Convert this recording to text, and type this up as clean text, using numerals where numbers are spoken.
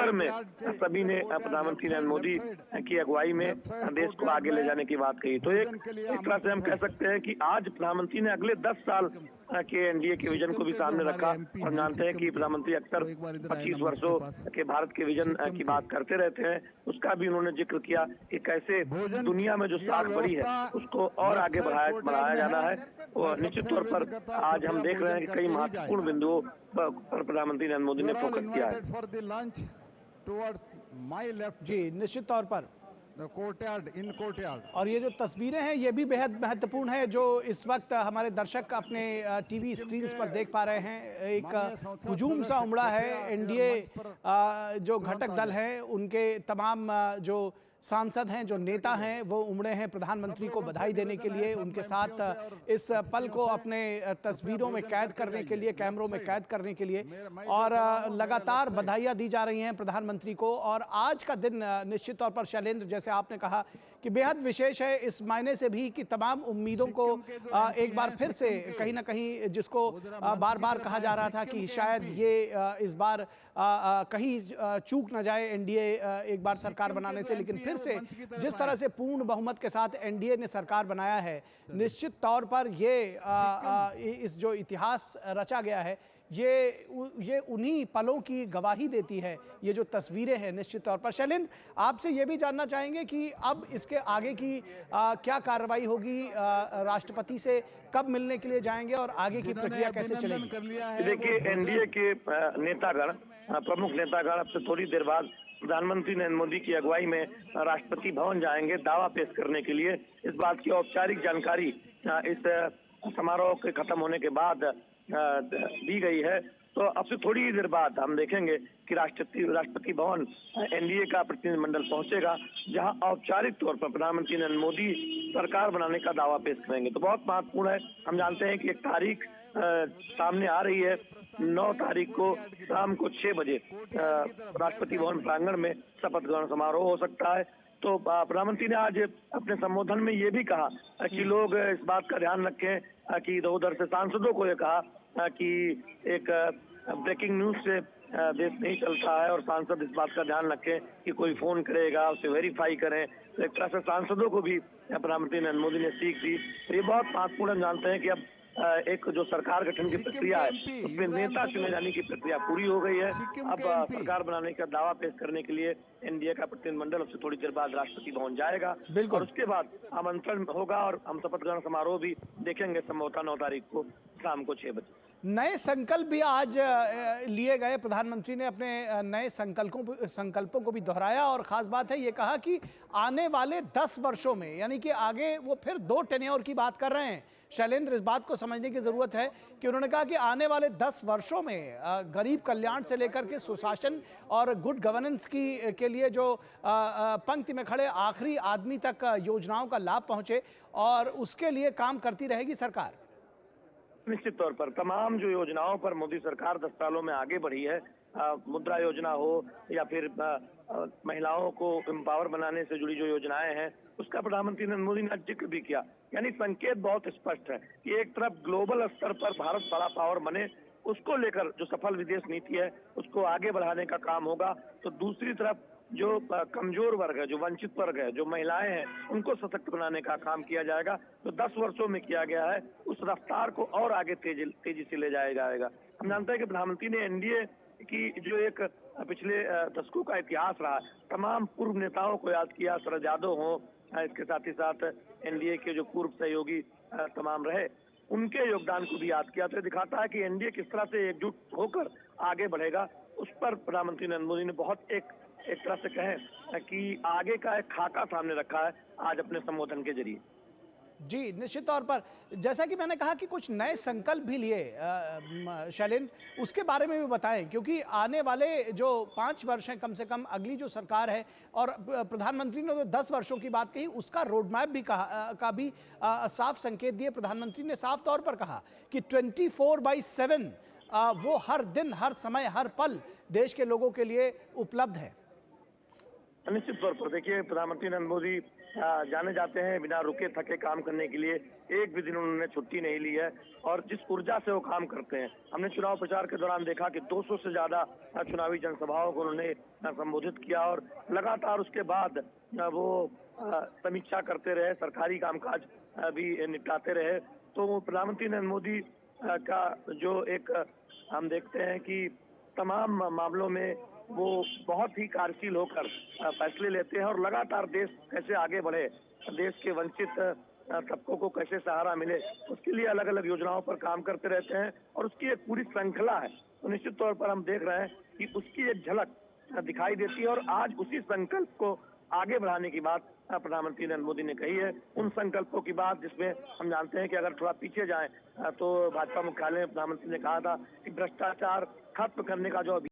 भर में सभी ने प्रधानमंत्री नरेंद्र मोदी की अगुवाई में देश को आगे ले जाने की बात कही। तो एक तरह से हम कह सकते हैं कि आज प्रधानमंत्री ने अगले 10 साल के एनडीए के विजन को भी सामने रखा। और जानते हैं कि प्रधानमंत्री अक्सर 25 वर्षों के भारत के विजन की बात करते रहते हैं। उसका भी उन्होंने जिक्र किया कि कैसे दुनिया में जो साख बढ़ी है उसको और आगे बढ़ाया जाना है। और निश्चित तौर पर आज हम देख रहे हैं कि कई महत्वपूर्ण बिंदुओं पर प्रधानमंत्री नरेंद्र मोदी ने फोकस किया है। जी, निश्चित तौर पर कोर्टयार्ड और ये जो तस्वीरें हैं ये भी बेहद महत्वपूर्ण है जो इस वक्त हमारे दर्शक अपने टीवी स्क्रीन पर देख पा रहे हैं। एक हुजूम सा उमड़ा है। एनडीए जो घटक दल है उनके तमाम जो सांसद हैं, जो नेता हैं, वो उमड़े हैं प्रधानमंत्री को बधाई देने के लिए, उनके साथ इस पल को अपने तस्वीरों में कैद करने के लिए, कैमरों में कैद करने के लिए। और लगातार बधाइयां दी जा रही हैं प्रधानमंत्री को। और आज का दिन निश्चित तौर पर शैलेंद्र, जैसे आपने कहा कि बेहद विशेष है इस मायने से भी कि तमाम उम्मीदों को एक बार फिर से कहीं ना कहीं, जिसको बार बार कहा जा रहा था कि शायद ये इस बार कहीं चूक न जाए एनडीए एक बार सरकार बनाने से, लेकिन फिर से जिस तरह से पूर्ण बहुमत के साथ एनडीए ने सरकार बनाया है, निश्चित तौर पर ये इस जो इतिहास रचा गया है ये उन्हीं पलों की गवाही देती है। ये जो तस्वीरें हैं निश्चित तौर पर। शैलेंद्र, आपसे ये भी जानना चाहेंगे कि अब इसके आगे की क्या कार्रवाई होगी, राष्ट्रपति से कब मिलने के लिए जाएंगे और आगे की प्रक्रिया कैसे चलेगी? देखिए, एनडीए के नेतागण, प्रमुख नेतागण अब से थोड़ी देर बाद प्रधानमंत्री नरेंद्र मोदी की अगुवाई में राष्ट्रपति भवन जाएंगे दावा पेश करने के लिए। इस बात की औपचारिक जानकारी इस समारोह के खत्म होने के बाद दी गई है। तो अब से थोड़ी ही देर बाद हम देखेंगे कि राष्ट्रपति भवन एनडीए का प्रतिनिधिमंडल पहुंचेगा, जहां औपचारिक तौर पर प्रधानमंत्री नरेंद्र मोदी सरकार बनाने का दावा पेश करेंगे। तो बहुत महत्वपूर्ण है। हम जानते हैं कि एक तारीख सामने आ रही है, 9 तारीख को शाम को 6 बजे राष्ट्रपति भवन प्रांगण में शपथ ग्रहण समारोह हो सकता है। तो प्रधानमंत्री ने आज अपने संबोधन में ये भी कहा कि लोग इस बात का ध्यान रखें कि इधर उधर से सांसदों को ये कहा कि एक ब्रेकिंग न्यूज से देश नहीं चलता है और सांसद इस बात का ध्यान रखें कि कोई फोन करेगा उसे वेरीफाई करें। तो एक तरह से सांसदों को भी प्रधानमंत्री नरेंद्र मोदी ने सीख दी। तो ये बहुत महत्वपूर्ण। हम जानते हैं कि अब एक जो सरकार गठन की प्रक्रिया है उसमें नेता चुने जाने की प्रक्रिया पूरी हो गई है। अब सरकार बनाने का दावा पेश करने के लिए एनडीए का प्रतिनिधिमंडल उससे थोड़ी देर बाद राष्ट्रपति भवन जाएगा और उसके बाद आमंत्रण होगा और हम शपथ ग्रहण समारोह भी देखेंगे संभवतः 9 तारीख को शाम को 6 बजे। नए संकल्प भी आज लिए गए। प्रधानमंत्री ने अपने नए संकल्पों को भी दोहराया और खास बात है ये कहा कि आने वाले 10 वर्षों में, यानी कि आगे वो फिर 2 टेन्योर की बात कर रहे हैं। शैलेंद्र, इस बात को समझने की जरूरत है कि उन्होंने कहा कि आने वाले 10 वर्षों में गरीब कल्याण से लेकर के सुशासन और गुड गवर्नेंस के लिए जो पंक्ति में खड़े आखिरी आदमी तक योजनाओं का लाभ पहुंचे और उसके लिए काम करती रहेगी सरकार। निश्चित तौर पर तमाम जो योजनाओं पर मोदी सरकार 10 सालों में आगे बढ़ी है, मुद्रा योजना हो या फिर महिलाओं को एम्पावर बनाने से जुड़ी जो योजनाएं हैं, उसका प्रधानमंत्री नरेंद्र मोदी ने जिक्र भी किया। यानी संकेत बहुत स्पष्ट है कि एक तरफ ग्लोबल स्तर पर भारत बड़ा पावर बने, उसको लेकर जो सफल विदेश नीति है उसको आगे बढ़ाने का काम होगा। तो दूसरी तरफ जो कमजोर वर्ग है, जो वंचित वर्ग है, जो महिलाएं हैं, उनको सशक्त बनाने का काम किया जाएगा। तो 10 वर्षों में किया गया है उस रफ्तार को और आगे तेजी से ले जाया जाएगा। हम जानते हैं कि प्रधानमंत्री ने एनडीए की जो एक पिछले दशकों का इतिहास रहा, तमाम पूर्व नेताओं को याद किया, शरद यादव हो, इसके साथ ही साथ एनडीए के जो पूर्व सहयोगी तमाम रहे, उनके योगदान को भी याद किया। तो दिखाता है कि एनडीए किस तरह से एकजुट होकर आगे बढ़ेगा। उस पर प्रधानमंत्री नरेंद्र मोदी ने बहुत एक तरह से कहें कि आगे का एक खाका सामने रखा है आज अपने संबोधन के जरिए। जी, निश्चित तौर पर जैसा कि मैंने कहा कि कुछ नए संकल्प भी लिए शैलेंद्र, उसके बारे में भी बताएं, क्योंकि आने वाले जो 5 वर्ष हैं कम से कम अगली जो सरकार है, और प्रधानमंत्री ने तो 10 वर्षों की बात कही, उसका रोड मैप भी का भी साफ संकेत दिए। प्रधानमंत्री ने साफ तौर पर कहा कि 24/7 वो हर दिन, हर समय, हर पल देश के लोगों के लिए उपलब्ध है। निश्चित तौर पर देखिए, प्रधानमंत्री नरेंद्र मोदी जाने जाते हैं बिना रुके थके काम करने के लिए। एक भी दिन उन्होंने छुट्टी नहीं ली है और जिस ऊर्जा से वो काम करते हैं, हमने चुनाव प्रचार के दौरान देखा कि 200 से ज्यादा चुनावी जनसभाओं को उन्होंने संबोधित किया और लगातार उसके बाद वो समीक्षा करते रहे, सरकारी कामकाज भी निपटाते रहे। तो प्रधानमंत्री नरेंद्र मोदी का जो एक हम देखते हैं कि तमाम मामलों में वो बहुत ही कार्यशील होकर फैसले लेते हैं और लगातार देश कैसे आगे बढ़े, देश के वंचित तबकों को कैसे सहारा मिले, उसके लिए अलग अलग योजनाओं पर काम करते रहते हैं और उसकी एक पूरी श्रृंखला है। तो निश्चित तौर पर हम देख रहे हैं कि उसकी एक झलक दिखाई देती है और आज उसी संकल्प को आगे बढ़ाने की बात प्रधानमंत्री नरेंद्र मोदी ने कही है। उन संकल्पों की बात जिसमें हम जानते हैं कि अगर थोड़ा पीछे जाएं तो भाजपा मुख्यालय में प्रधानमंत्री ने कहा था कि भ्रष्टाचार खत्म करने का जो